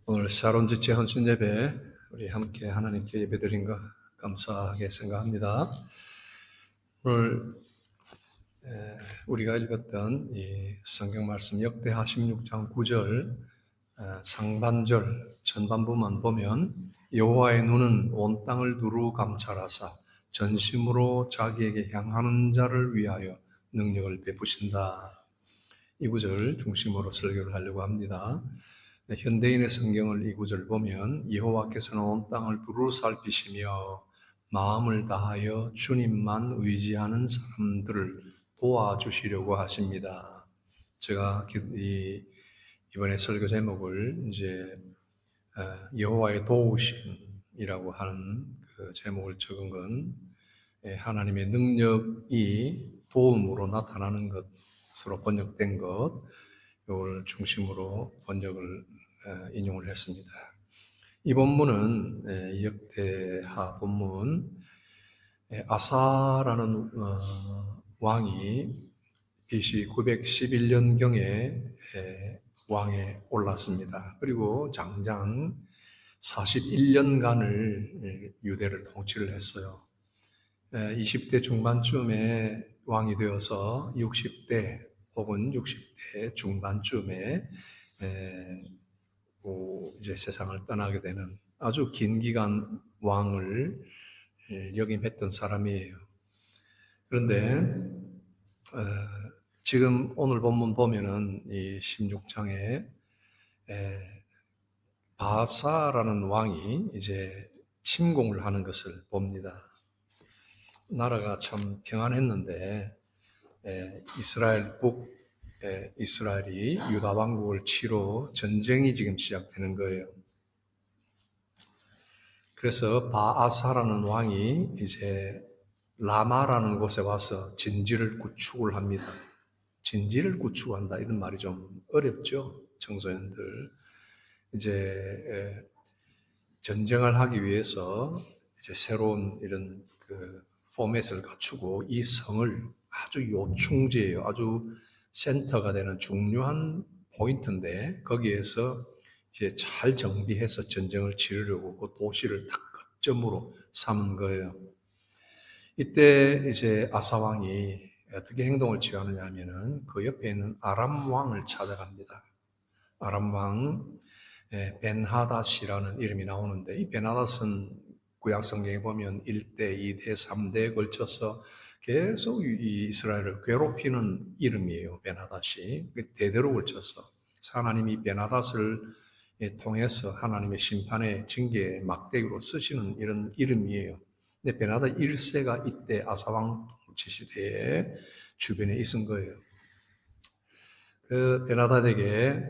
오늘 샤론 지체 헌신 예배 우리 함께 하나님께 예배드린 것 감사하게 생각합니다. 오늘 우리가 읽었던 이 성경 말씀 역대하 16장 9절 상반절 전반부만 보면 여호와의 눈은 온 땅을 두루 감찰하사 전심으로 자기에게 향하는 자를 위하여 능력을 베푸신다. 이 구절 중심으로 설교를 하려고 합니다. 현대인의 성경을 이 구절을 보면 여호와께서는 온 땅을 두루 살피시며 마음을 다하여 주님만 의지하는 사람들을 도와주시려고 하십니다. 제가 이번에 설교 제목을 이제 여호와의 도우심이라고 하는 그 제목을 적은 건 하나님의 능력이 도움으로 나타나는 것으로 번역된 것, 이걸 중심으로 번역을 인용을 했습니다. 이 본문은 역대하 본문, 아사라는 왕이 BC 911년경에 왕에 올랐습니다. 그리고 장장 41년간을 유대를 통치를 했어요. 20대 중반쯤에 왕이 되어서 60대 혹은 60대 중반쯤에 이제 세상을 떠나게 되는 아주 긴 기간 왕을 역임했던 사람이에요. 그런데 지금 오늘 본문 보면은 이 16장에 바사라는 왕이 이제 침공을 하는 것을 봅니다. 나라가 참 평안했는데 이스라엘이 유다 왕국을 치러 전쟁이 지금 시작되는 거예요. 그래서 바아사라는 왕이 이제 라마라는 곳에 와서 진지를 구축을 합니다. 진지를 구축한다 이런 말이 좀 어렵죠, 청소년들. 이제 전쟁을 하기 위해서 이제 새로운 이런 그 포맷을 갖추고 이 성을 아주 요충지예요. 아주 센터가 되는 중요한 포인트인데 거기에서 이제 잘 정비해서 전쟁을 치르려고 그 도시를 딱 거점으로 삼은 거예요. 이때 이제 아사 왕이 어떻게 행동을 취하느냐 하면은 그 옆에 있는 아람 왕을 찾아갑니다. 아람 왕 벤하닷이라는 이름이 나오는데 이 벤하닷은 구약 성경에 보면 1대, 2대, 3대에 걸쳐서 계속 이 이스라엘을 괴롭히는 이름이에요. 벤하닷이 대대로 걸쳐서 하나님이 벤하닷을 통해서 하나님의 심판의 징계의 막대기로 쓰시는 이런 이름이에요. 근데 벤하닷 1세가 이때 아사왕 통치 시대에 주변에 있은 거예요. 그 벤하닷에게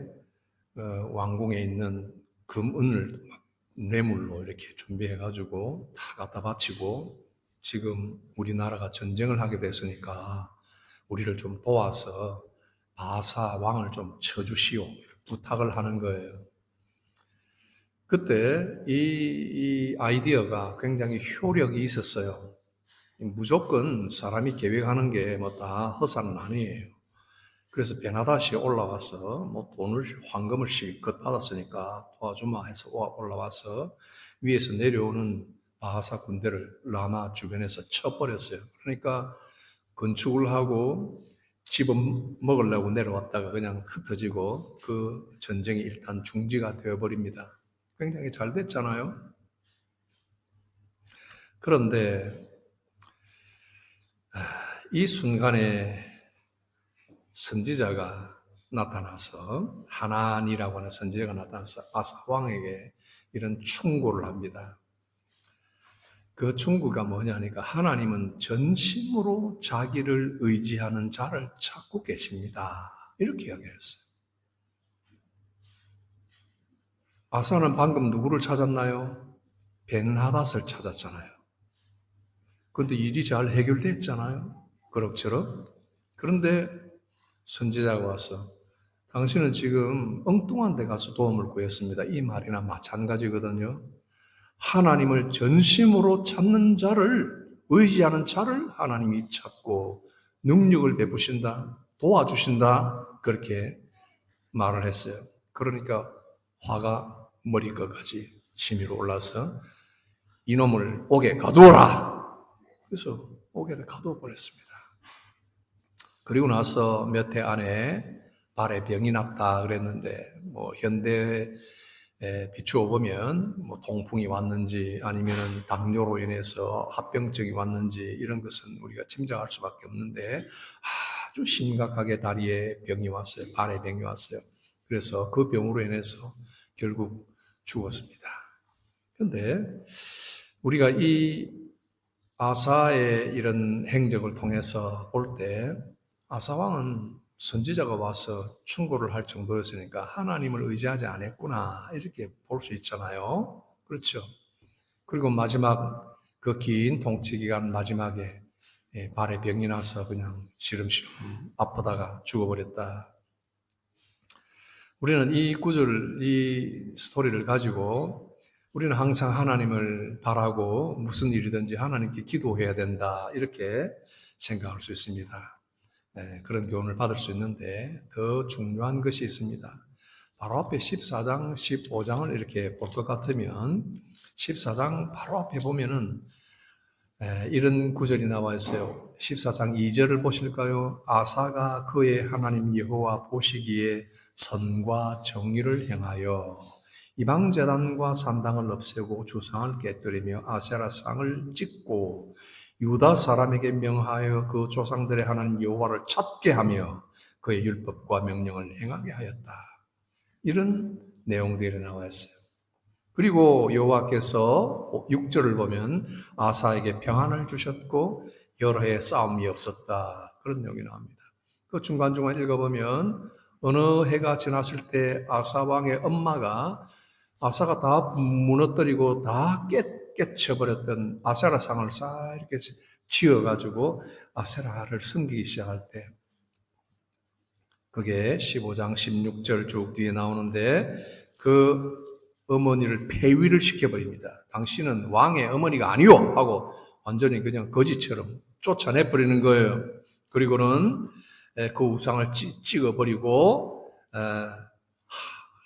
왕궁에 있는 금, 은을 뇌물로 이렇게 준비해가지고 다 갖다 바치고 지금 우리나라가 전쟁을 하게 됐으니까 우리를 좀 도와서 바사 왕을 좀 쳐주시오 부탁을 하는 거예요. 그때 이 아이디어가 굉장히 효력이 있었어요. 무조건 사람이 계획하는 게 뭐 다 허사는 아니에요. 그래서 베나닷이 올라와서 뭐 돈을 황금을 실컷 받았으니까 도와주마 해서 올라와서 위에서 내려오는 바하사 군대를 라마 주변에서 쳐버렸어요. 그러니까 건축을 하고 집어먹으려고 내려왔다가 그냥 흩어지고 그 전쟁이 일단 중지가 되어버립니다. 굉장히 잘 됐잖아요. 그런데 이 순간에 선지자가 나타나서 하나니라고 하는 선지자가 나타나서 아사 왕에게 이런 충고를 합니다. 그 충고가 뭐냐니까 하나님은 전심으로 자기를 의지하는 자를 찾고 계십니다. 이렇게 이야기했어요. 아사는 방금 누구를 찾았나요? 벤하닷을 찾았잖아요. 그런데 일이 잘 해결됐잖아요. 그럭저럭. 그런데 선지자가 와서 당신은 지금 엉뚱한 데 가서 도움을 구했습니다. 이 말이나 마찬가지거든요. 하나님을 전심으로 찾는 자를, 의지하는 자를 하나님이 찾고 능력을 베푸신다, 도와주신다, 그렇게 말을 했어요. 그러니까 화가 머리끝까지 치밀어 올라서 이놈을 옥에 가두어라. 그래서 옥에다 가두어 버렸습니다. 그리고 나서 몇 해 안에 발에 병이 났다 그랬는데 현대에 비추어 보면 통풍이 왔는지 아니면 당뇨로 인해서 합병증이 왔는지 이런 것은 우리가 짐작할 수밖에 없는데 아주 심각하게 다리에 병이 왔어요. 발에 병이 왔어요. 그래서 그 병으로 인해서 결국 죽었습니다. 그런데 우리가 이 아사의 이런 행적을 통해서 볼 때 아사왕은 선지자가 와서 충고를 할 정도였으니까 하나님을 의지하지 않았구나 이렇게 볼 수 있잖아요. 그렇죠. 그리고 마지막 그 긴 통치 기간 마지막에 발에 병이 나서 그냥 시름시름 아프다가 죽어버렸다. 우리는 이 구절, 이 스토리를 가지고 우리는 항상 하나님을 바라고 무슨 일이든지 하나님께 기도해야 된다 이렇게 생각할 수 있습니다. 그런 교훈을 받을 수 있는데 더 중요한 것이 있습니다. 바로 앞에 14장, 15장을 이렇게 볼 것 같으면 14장 바로 앞에 보면은 이런 구절이 나와 있어요. 14장 2절을 보실까요? 아사가 그의 하나님 여호와 보시기에 선과 정의를 행하여 이방제단과 산당을 없애고 주상을 깨뜨리며 아세라상을 찍고 유다 사람에게 명하여 그 조상들의 하나님 여호와를 찾게 하며 그의 율법과 명령을 행하게 하였다. 이런 내용들이 나와 있어요. 그리고 여호와께서 6절을 보면 아사에게 평안을 주셨고 여러 해 싸움이 없었다. 그런 내용이 나옵니다. 그 중간중간 읽어보면 어느 해가 지났을 때 아사 왕의 엄마가 아사가 다 무너뜨리고 다 깨쳐버렸던 아세라 상을 싹 이렇게 지어가지고 아세라를 섬기기 시작할 때 그게 15장 16절 쭉 뒤에 나오는데 그 어머니를 폐위를 시켜버립니다. 당신은 왕의 어머니가 아니오! 하고 완전히 그냥 거지처럼 쫓아내버리는 거예요. 그리고는 그 우상을 찍어버리고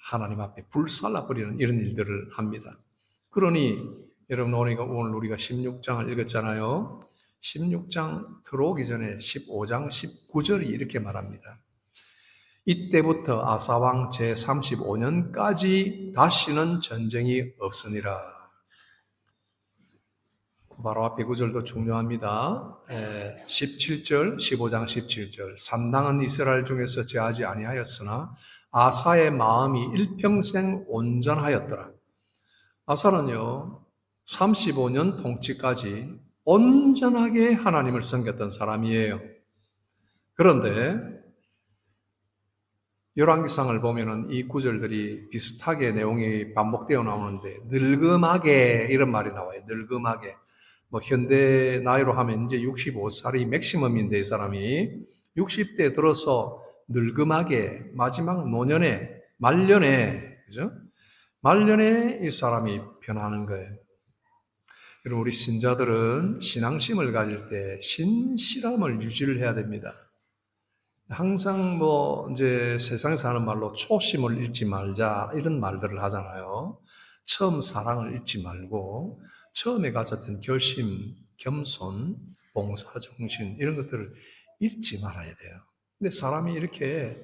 하나님 앞에 불살라버리는 이런 일들을 합니다. 그러니 여러분 오늘 우리가 16장을 읽었잖아요. 16장 들어오기 전에 15장 19절이 이렇게 말합니다. 이때부터 아사왕 제35년까지 다시는 전쟁이 없으니라. 바로 앞에 구절도 중요합니다. 17절, 15장 17절. 산당은 이스라엘 중에서 제하지 아니하였으나 아사의 마음이 일평생 온전하였더라. 아사는요, 35년 통치까지 온전하게 하나님을 섬겼던 사람이에요. 그런데 열왕기상을 보면은 이 구절들이 비슷하게 내용이 반복되어 나오는데 늙음하게 이런 말이 나와요. 늙음하게. 현대 나이로 하면 이제 65살이 맥시멈인데 이 사람이 60대 들어서 늙음하게 마지막 노년에 말년에 그죠? 말년에 이 사람이 변하는 거예요. 여러분 우리 신자들은 신앙심을 가질 때 신실함을 유지를 해야 됩니다. 항상 이제 세상에서 하는 말로 초심을 잃지 말자 이런 말들을 하잖아요. 처음 사랑을 잃지 말고 처음에 가졌던 결심, 겸손, 봉사정신 이런 것들을 잃지 말아야 돼요. 근데 사람이 이렇게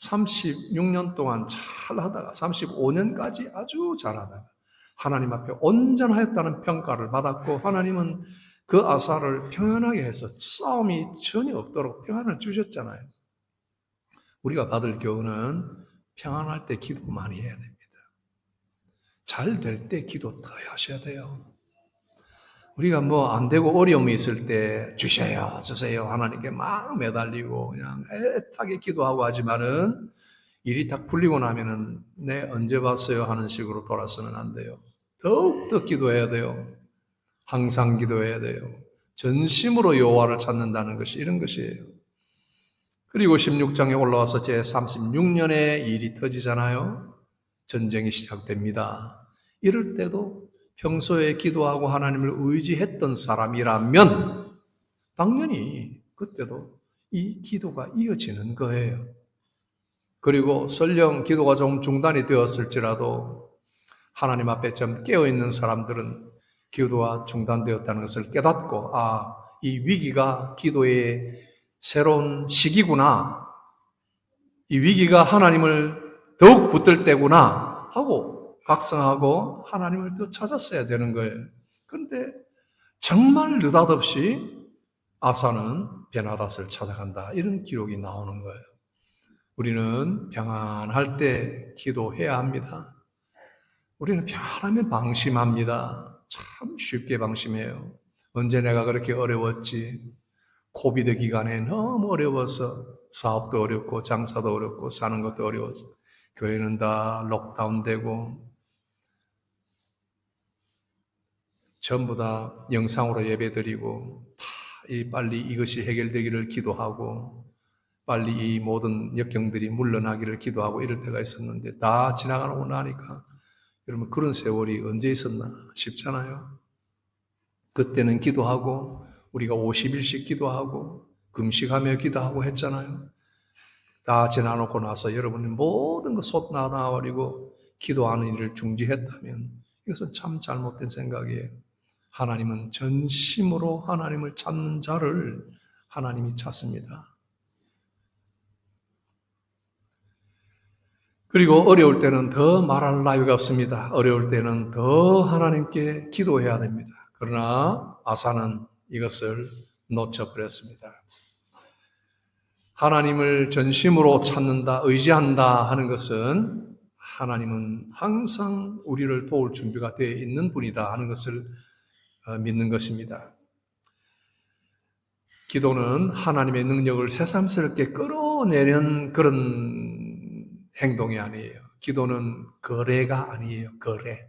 36년 동안 잘 하다가 35년까지 아주 잘하다가 하나님 앞에 온전하였다는 평가를 받았고 하나님은 그 아사를 평안하게 해서 싸움이 전혀 없도록 평안을 주셨잖아요. 우리가 받을 교훈은 평안할 때 기도 많이 해야 됩니다. 잘 될 때 기도 더 하셔야 돼요. 우리가 안 되고 어려움이 있을 때 주세요 하나님께 막 매달리고 그냥 애타게 기도하고 하지만은 일이 딱 풀리고 나면은 내 언제 봤어요 하는 식으로 돌아서는 안 돼요. 더욱더 기도해야 돼요. 항상 기도해야 돼요. 전심으로 여호와를 찾는다는 것이 이런 것이에요. 그리고 16장에 올라와서 제36년에 일이 터지잖아요. 전쟁이 시작됩니다. 이럴 때도 평소에 기도하고 하나님을 의지했던 사람이라면 당연히 그때도 이 기도가 이어지는 거예요. 그리고 설령 기도가 좀 중단이 되었을지라도 하나님 앞에 좀 깨어있는 사람들은 기도가 중단되었다는 것을 깨닫고, 이 위기가 기도의 새로운 시기구나, 이 위기가 하나님을 더욱 붙들 때구나 하고 각성하고 하나님을 더 찾았어야 되는 거예요. 그런데 정말 느닷없이 아사는 베나닷을 찾아간다, 이런 기록이 나오는 거예요. 우리는 평안할 때 기도해야 합니다. 우리는 평안하면 방심합니다. 참 쉽게 방심해요. 언제 내가 그렇게 어려웠지? 코비드 기간에 너무 어려워서 사업도 어렵고 장사도 어렵고 사는 것도 어려워서 교회는 다 록다운되고 전부 다 영상으로 예배드리고 빨리 이것이 해결되기를 기도하고 빨리 이 모든 역경들이 물러나기를 기도하고 이럴 때가 있었는데 다 지나가고 나니까 여러분 그런 세월이 언제 있었나 싶잖아요. 그때는 기도하고 우리가 50일씩 기도하고 금식하며 기도하고 했잖아요. 다 지나놓고 나서 여러분이 모든 거 쏟아나버리고 기도하는 일을 중지했다면 이것은 참 잘못된 생각이에요. 하나님은 전심으로 하나님을 찾는 자를 하나님이 찾습니다. 그리고 어려울 때는 더 말할 나위가 없습니다. 어려울 때는 더 하나님께 기도해야 됩니다. 그러나 아사는 이것을 놓쳐버렸습니다. 하나님을 전심으로 찾는다, 의지한다 하는 것은 하나님은 항상 우리를 도울 준비가 되어 있는 분이다 하는 것을 믿는 것입니다. 기도는 하나님의 능력을 새삼스럽게 끌어내는 그런 행동이 아니에요. 기도는 거래가 아니에요. 거래.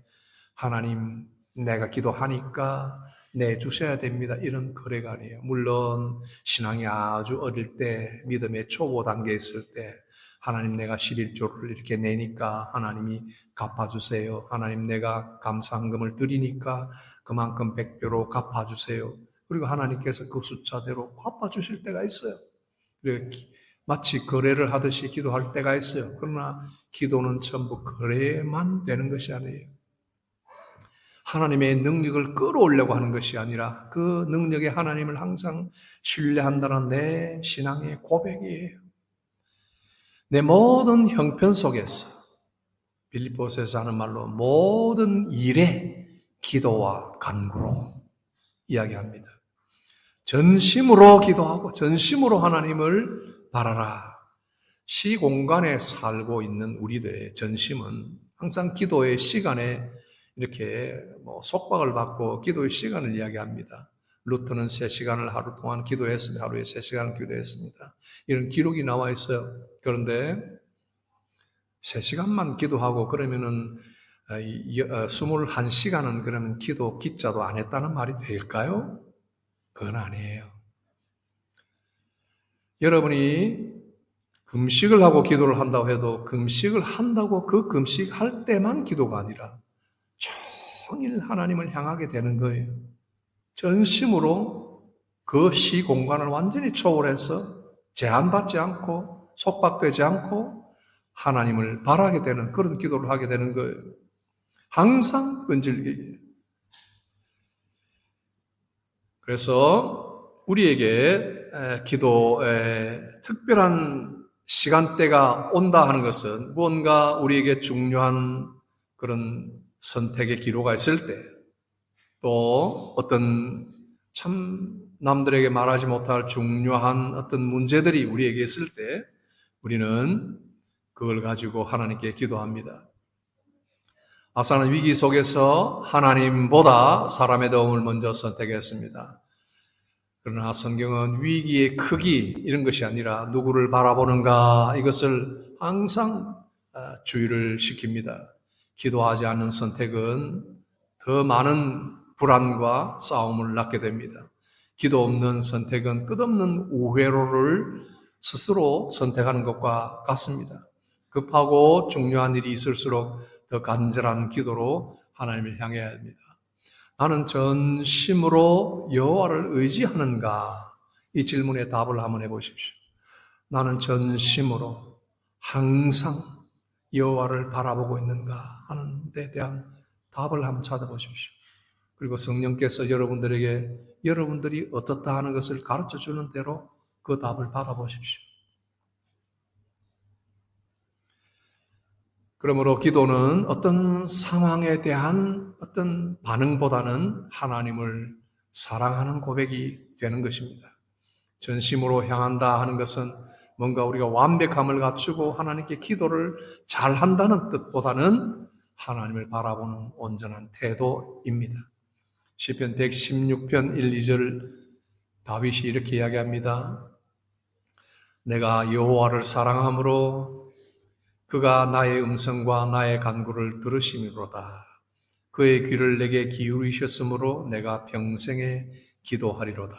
하나님, 내가 기도하니까 내주셔야 됩니다. 이런 거래가 아니에요. 물론 신앙이 아주 어릴 때, 믿음의 초보 단계에 있을 때 하나님 내가 11조를 이렇게 내니까 하나님이 갚아주세요. 하나님 내가 감사한금을 드리니까 그만큼 100배로 갚아주세요. 그리고 하나님께서 그 숫자대로 갚아주실 때가 있어요. 마치 거래를 하듯이 기도할 때가 있어요. 그러나 기도는 전부 거래만 되는 것이 아니에요. 하나님의 능력을 끌어올려고 하는 것이 아니라 그 능력에 하나님을 항상 신뢰한다는 내 신앙의 고백이에요. 내 모든 형편 속에서 빌립보서에서 하는 말로 모든 일에 기도와 간구로 이야기합니다. 전심으로 기도하고 전심으로 하나님을 바라라. 시공간에 살고 있는 우리들의 전심은 항상 기도의 시간에 이렇게 속박을 받고 기도의 시간을 이야기합니다. 루터는 3시간을 하루 동안 기도했습니다. 하루에 3시간을 기도했습니다. 이런 기록이 나와 있어요. 그런데 3시간만 기도하고 그러면은 21시간은 그러면 기도 기자도 안 했다는 말이 될까요? 그건 아니에요. 여러분이 금식을 하고 기도를 한다고 해도 금식을 한다고 그 금식할 때만 기도가 아니라 종일 하나님을 향하게 되는 거예요. 전심으로 그 시공간을 완전히 초월해서 제한받지 않고 속박되지 않고 하나님을 바라게 되는 그런 기도를 하게 되는 거예요. 항상 끈질기게. 그래서 우리에게 기도의 특별한 시간대가 온다 하는 것은 무언가 우리에게 중요한 그런 선택의 기로가 있을 때, 또 어떤 참 남들에게 말하지 못할 중요한 어떤 문제들이 우리에게 있을 때 우리는 그걸 가지고 하나님께 기도합니다. 아사는 위기 속에서 하나님보다 사람의 도움을 먼저 선택했습니다. 그러나 성경은 위기의 크기 이런 것이 아니라 누구를 바라보는가 이것을 항상 주의를 시킵니다. 기도하지 않는 선택은 더 많은 불안과 싸움을 낳게 됩니다. 기도 없는 선택은 끝없는 우회로를 스스로 선택하는 것과 같습니다. 급하고 중요한 일이 있을수록 더 간절한 기도로 하나님을 향해야 합니다. 나는 전심으로 여호와를 의지하는가? 이 질문에 답을 한번 해보십시오. 나는 전심으로 항상 여호와를 바라보고 있는가 하는 데 대한 답을 한번 찾아보십시오. 그리고 성령께서 여러분들이 어떻다 하는 것을 가르쳐 주는 대로 그 답을 받아보십시오. 그러므로 기도는 어떤 상황에 대한 어떤 반응보다는 하나님을 사랑하는 고백이 되는 것입니다. 전심으로 향한다 하는 것은 뭔가 우리가 완벽함을 갖추고 하나님께 기도를 잘 한다는 뜻보다는 하나님을 바라보는 온전한 태도입니다. 시편 116편 1, 2절 다윗이 이렇게 이야기합니다. 내가 여호와를 사랑함으로 그가 나의 음성과 나의 간구를 들으심이로다. 그의 귀를 내게 기울이셨으므로 내가 평생에 기도하리로다.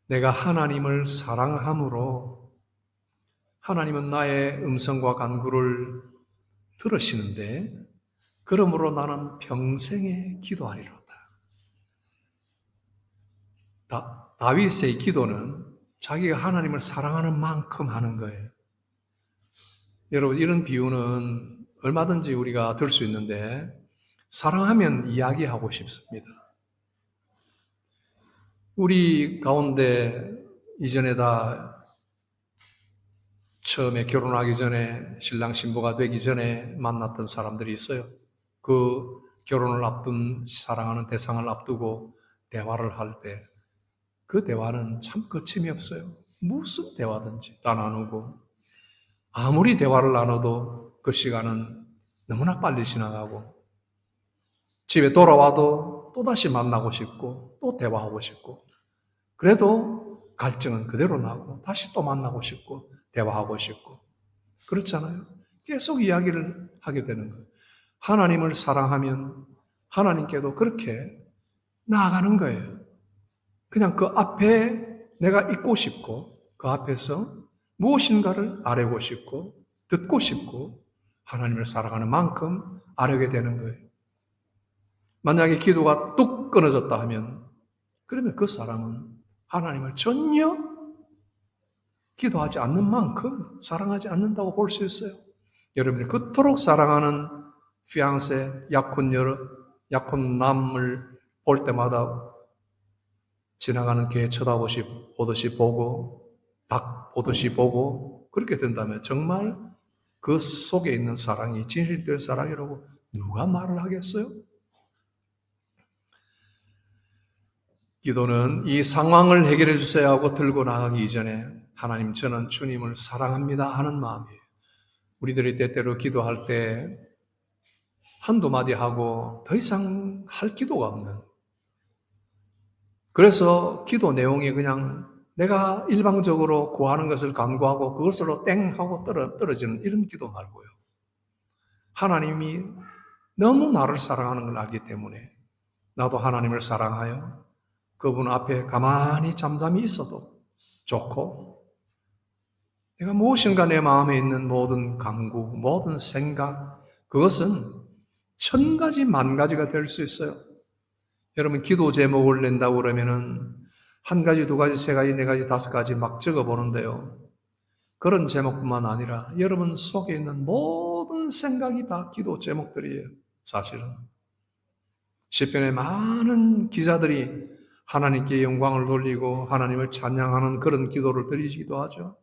내가 하나님을 사랑함으로 하나님은 나의 음성과 간구를 들으시는데 그러므로 나는 평생에 기도하리로다. 다윗의 기도는 자기가 하나님을 사랑하는 만큼 하는 거예요. 여러분, 이런 비유는 얼마든지 우리가 들 수 있는데 사랑하면 이야기하고 싶습니다. 우리 가운데 이전에 다 처음에 결혼하기 전에 신랑 신부가 되기 전에 만났던 사람들이 있어요. 그 결혼을 앞둔 사랑하는 대상을 앞두고 대화를 할 때 그 대화는 참 거침이 없어요. 무슨 대화든지 다 나누고 아무리 대화를 나눠도 그 시간은 너무나 빨리 지나가고 집에 돌아와도 또다시 만나고 싶고 또 대화하고 싶고 그래도 갈증은 그대로 나고 다시 또 만나고 싶고 대화하고 싶고 그렇잖아요. 계속 이야기를 하게 되는 거예요. 하나님을 사랑하면 하나님께도 그렇게 나아가는 거예요. 그냥 그 앞에 내가 있고 싶고 그 앞에서 무엇인가를 아뢰고 싶고 듣고 싶고 하나님을 사랑하는 만큼 아뢰게 되는 거예요. 만약에 기도가 뚝 끊어졌다 하면 그러면 그 사람은 하나님을 전혀 기도하지 않는 만큼 사랑하지 않는다고 볼 수 있어요. 여러분이 그토록 사랑하는 피앙세 약혼남을 볼 때마다 지나가는 개 쳐다보듯이 보고 닭 보듯이 보고 그렇게 된다면 정말 그 속에 있는 사랑이 진실된 사랑이라고 누가 말을 하겠어요? 기도는 이 상황을 해결해 주세요 하고 들고 나가기 이전에 하나님 저는 주님을 사랑합니다 하는 마음이에요. 우리들이 때때로 기도할 때 한두 마디 하고 더 이상 할 기도가 없는 그래서 기도 내용이 그냥 내가 일방적으로 구하는 것을 간구하고 그것으로 땡 하고 떨어지는 이런 기도 말고요. 하나님이 너무 나를 사랑하는 걸 알기 때문에 나도 하나님을 사랑하여 그분 앞에 가만히 잠잠히 있어도 좋고 내가 무엇인가 내 마음에 있는 모든 간구, 모든 생각 그것은 1000가지, 10,000가지가 될 수 있어요. 여러분 기도 제목을 낸다고 그러면은 1가지, 2가지, 3가지, 4가지, 5가지 막 적어보는데요. 그런 제목뿐만 아니라 여러분 속에 있는 모든 생각이 다 기도 제목들이에요. 사실은. 시편의 많은 기자들이 하나님께 영광을 돌리고 하나님을 찬양하는 그런 기도를 드리기도 하죠.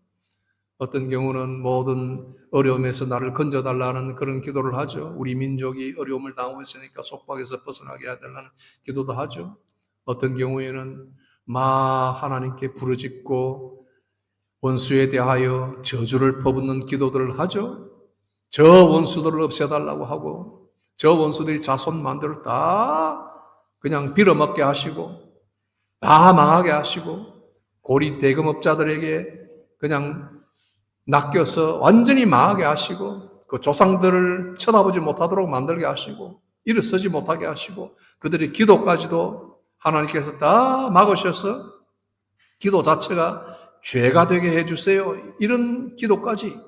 어떤 경우는 모든 어려움에서 나를 건져달라는 그런 기도를 하죠. 우리 민족이 어려움을 당하고 있으니까 속박에서 벗어나게 해달라는 기도도 하죠. 어떤 경우에는 하나님께 부르짖고 원수에 대하여 저주를 퍼붓는 기도들을 하죠. 저 원수들을 없애달라고 하고 저 원수들이 자손 만들어 다 그냥 빌어먹게 하시고 다 망하게 하시고 고리 대금업자들에게 그냥 낚여서 완전히 망하게 하시고 그 조상들을 쳐다보지 못하도록 만들게 하시고 일어서지 못하게 하시고 그들의 기도까지도 하나님께서 다 막으셔서 기도 자체가 죄가 되게 해주세요. 이런 기도까지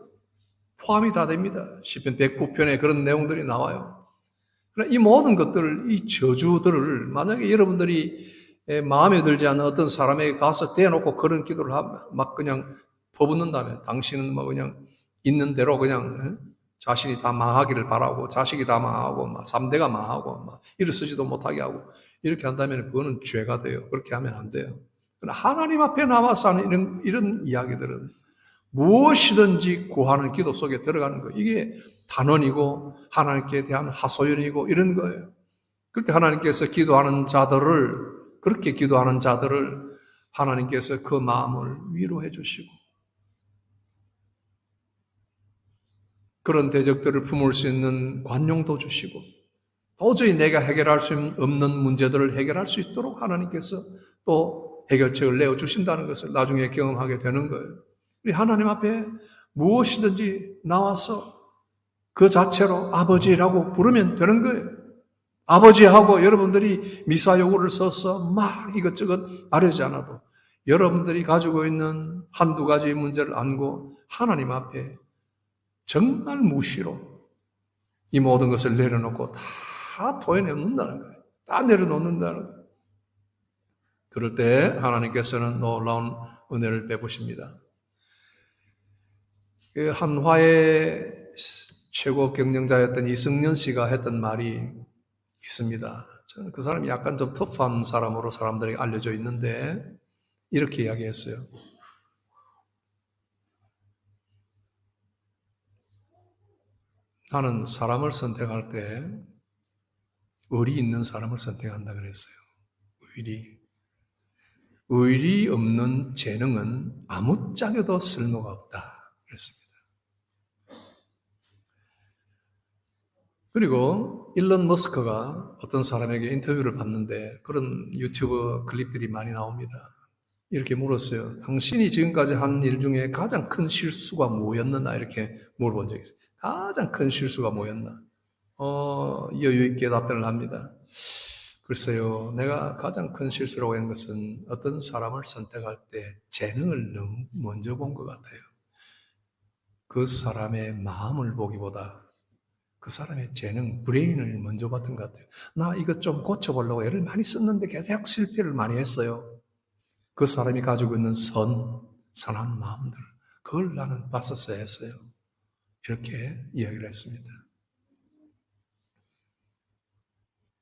포함이 다 됩니다. 시편 109편에 그런 내용들이 나와요. 이 모든 것들을, 이 저주들을 만약에 여러분들이 마음에 들지 않는 어떤 사람에게 가서 대놓고 그런 기도를 막 그냥 퍼붓는다면 당신은 뭐 그냥 있는 대로 그냥 자신이 다 망하기를 바라고 자식이 다 망하고 막 3대가 망하고 막 일어서지도 못하게 하고 이렇게 한다면 그거는 죄가 돼요. 그렇게 하면 안 돼요. 그러나 하나님 앞에 나와서 하는 이런 이야기들은 무엇이든지 구하는 기도 속에 들어가는 거예요. 이게 단언이고 하나님께 대한 하소연이고 이런 거예요. 그때 하나님께서 그렇게 기도하는 자들을 하나님께서 그 마음을 위로해 주시고 그런 대적들을 품을 수 있는 관용도 주시고 도저히 내가 해결할 수 없는 문제들을 해결할 수 있도록 하나님께서 또 해결책을 내어주신다는 것을 나중에 경험하게 되는 거예요. 우리 하나님 앞에 무엇이든지 나와서 그 자체로 아버지라고 부르면 되는 거예요. 아버지하고 여러분들이 미사 요구를 써서 막 이것저것 아뢰지 않아도 여러분들이 가지고 있는 한두 가지 문제를 안고 하나님 앞에 정말 무시로 이 모든 것을 내려놓고 다 토해내놓는다는 거예요. 다 내려놓는다는 거예요. 그럴 때 하나님께서는 놀라운 은혜를 베푸십니다. 한화의 최고 경영자였던 이승연 씨가 했던 말이 있습니다. 저는 그 사람이 약간 좀 터프한 사람으로 사람들에게 알려져 있는데 이렇게 이야기했어요. 나는 사람을 선택할 때 의리 있는 사람을 선택한다 그랬어요. 의리 없는 재능은 아무짝에도 쓸모가 없다 그랬습니다. 그리고 일론 머스크가 어떤 사람에게 인터뷰를 받는데 그런 유튜브 클립들이 많이 나옵니다. 이렇게 물었어요. 당신이 지금까지 한 일 중에 가장 큰 실수가 뭐였느냐 이렇게 물어본 적이 있어요. 가장 큰 실수가 뭐였나? 여유 있게 답변을 합니다. 글쎄요, 내가 가장 큰 실수라고 하는 것은 어떤 사람을 선택할 때 재능을 너무 먼저 본 것 같아요. 그 사람의 마음을 보기보다 그 사람의 재능, 브레인을 먼저 봤던 것 같아요. 나 이것 좀 고쳐보려고 애를 많이 썼는데 계속 실패를 많이 했어요. 그 사람이 가지고 있는 선한 마음들, 그걸 나는 봤었어야 했어요. 이렇게 이야기를 했습니다.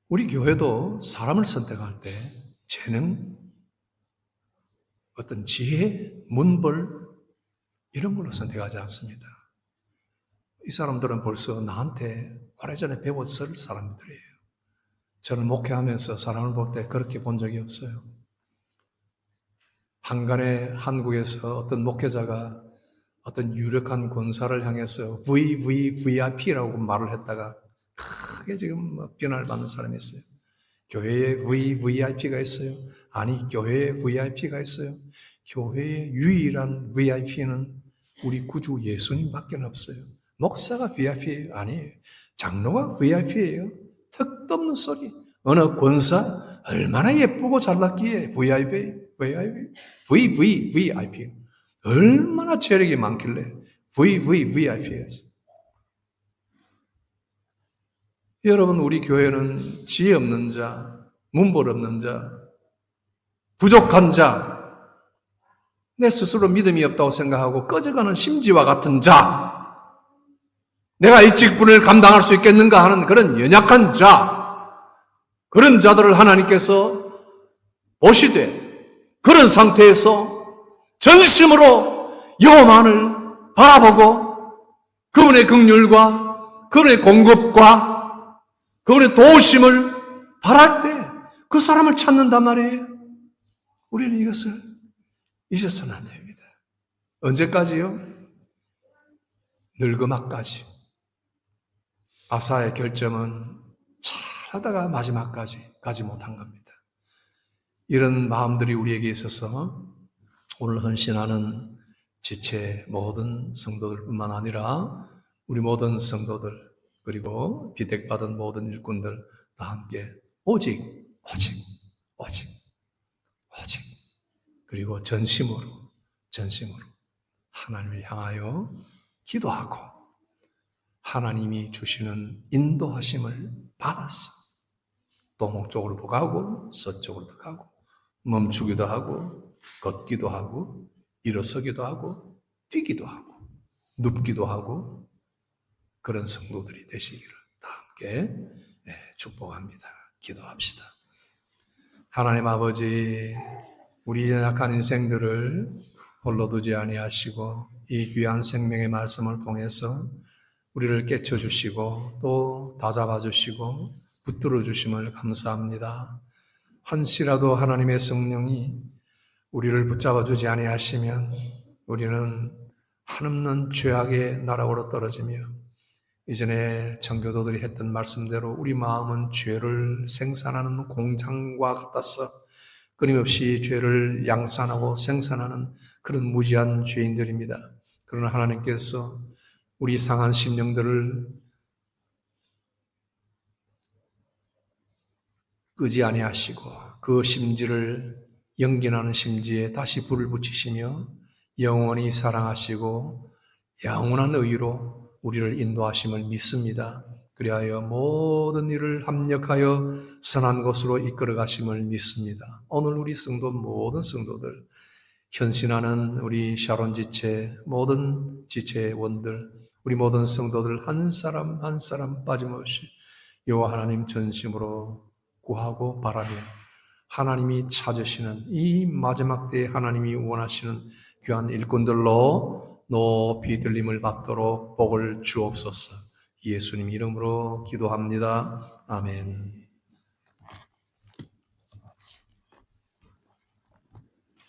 우리 교회도 사람을 선택할 때 재능, 어떤 지혜, 문벌 이런 걸로 선택하지 않습니다. 이 사람들은 벌써 나한테 오래전에 배웠을 사람들이에요. 저는 목회하면서 사람을 볼 때 그렇게 본 적이 없어요. 한간에 한국에서 어떤 목회자가 어떤 유력한 권사를 향해서 VVVIP라고 말을 했다가 크게 지금 비난을 받는 사람이 있어요. 교회에 VVIP가 있어요? 아니, 교회에 VIP가 있어요. 교회의 유일한 VIP는 우리 구주 예수님밖에 없어요. 목사가 VIP예요? 아니에요. 장로가 VIP예요. 턱도 없는 소리. 어느 권사 얼마나 예쁘고 잘났기에 VVVIP. 얼마나 재력이 많길래 VVVIP예요. 여러분, 우리 교회는 지혜 없는 자, 문벌 없는 자, 부족한 자, 내 스스로 믿음이 없다고 생각하고 꺼져가는 심지와 같은 자, 내가 이 직분을 감당할 수 있겠는가 하는 그런 연약한 자, 그런 자들을 하나님께서 보시되 그런 상태에서 전심으로 여호와만을 바라보고 그분의 긍휼과 그분의 공급과 그분의 도우심을 바랄 때 그 사람을 찾는단 말이에요. 우리는 이것을 잊어서는 안 됩니다. 언제까지요? 늙음악까지. 아사의 결정은 잘하다가 마지막까지 가지 못한 겁니다. 이런 마음들이 우리에게 있어서 오늘 헌신하는 지체 모든 성도들뿐만 아니라 우리 모든 성도들 그리고 비택받은 모든 일꾼들 다 함께 오직 그리고 전심으로 하나님을 향하여 기도하고 하나님이 주시는 인도하심을 받았어. 동쪽으로도 가고 서쪽으로도 가고 멈추기도 하고 걷기도 하고 일어서기도 하고 뛰기도 하고 눕기도 하고 그런 성도들이 되시기를 다 함께 축복합니다. 기도합시다. 하나님 아버지, 우리 연약한 인생들을 홀로 두지 아니하시고 이 귀한 생명의 말씀을 통해서 우리를 깨쳐주시고 또 다잡아주시고 붙들어주심을 감사합니다. 한시라도 하나님의 성령이 우리를 붙잡아주지 아니하시면 우리는 한없는 죄악의 나락으로 떨어지며 이전에 청교도들이 했던 말씀대로 우리 마음은 죄를 생산하는 공장과 같아서 끊임없이 죄를 양산하고 생산하는 그런 무지한 죄인들입니다. 그러나 하나님께서 우리 상한 심령들을 끄지 아니하시고 그 심지를 연기나는 심지에 다시 불을 붙이시며 영원히 사랑하시고 영원한 의로 우리를 인도하심을 믿습니다. 그리하여 모든 일을 합력하여 선한 것으로 이끌어 가심을 믿습니다. 오늘 우리 성도 모든 성도들, 현신하는 우리 샤론 지체, 모든 지체의 원들, 우리 모든 성도들 한 사람 한 사람 빠짐없이 여호와 하나님 전심으로 구하고 바라며 하나님이 찾으시는 이 마지막 때에 하나님이 원하시는 귀한 일꾼들로 높이 들림을 받도록 복을 주옵소서. 예수님 이름으로 기도합니다. 아멘.